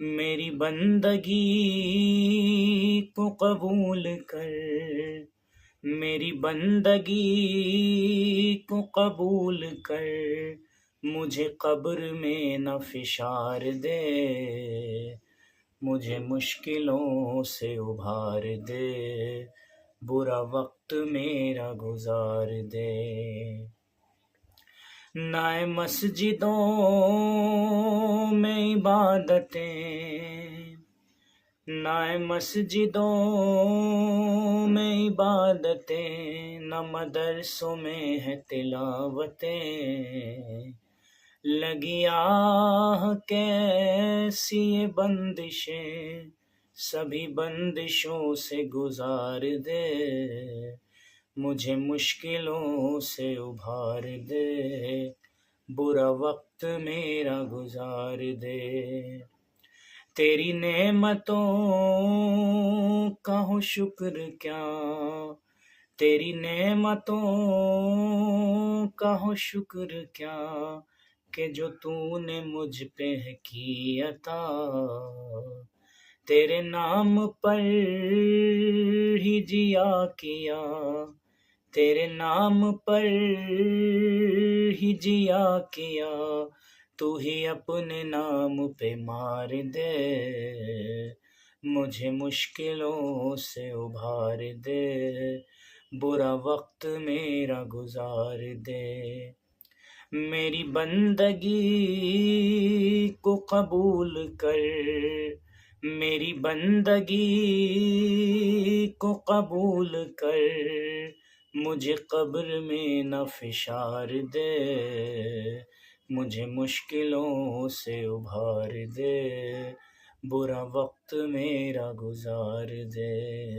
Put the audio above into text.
میری بندگی کو قبول کر، میری بندگی کو قبول کر، مجھے قبر میں نہ فشار دے، مجھے مشکلوں سے ابھار دے، برا وقت میرا گزار دے۔ نہ مسجدوں میں عبادتیں، نہ مسجدوں میں عبادتیں، نہ مدرسوں میں ہے تلاوتیں، لگی آہ کیسی یہ بندشیں، سبھی بندشوں سے گزار دے، مجھے مشکلوں سے ابھار دے، برا وقت میرا گزار دے۔ تیری نعمتوں کا ہو شکر کیا، تیری نعمتوں کا ہو شکر کیا، کہ جو تو نے مجھ پہ کی عطا، تیرے نام پر ہی جیا کیا، تیرے نام پر ہی جیا کیا، تو ہی اپنے نام پہ مار دے، مجھے مشکلوں سے ابھار دے، برا وقت میرا گزار دے۔ میری بندگی کو قبول کر، میری بندگی کو قبول کر، مجھے قبر میں نہ فشار دے، مجھے مشکلوں سے ابھار دے، برا وقت میرا گزار دے۔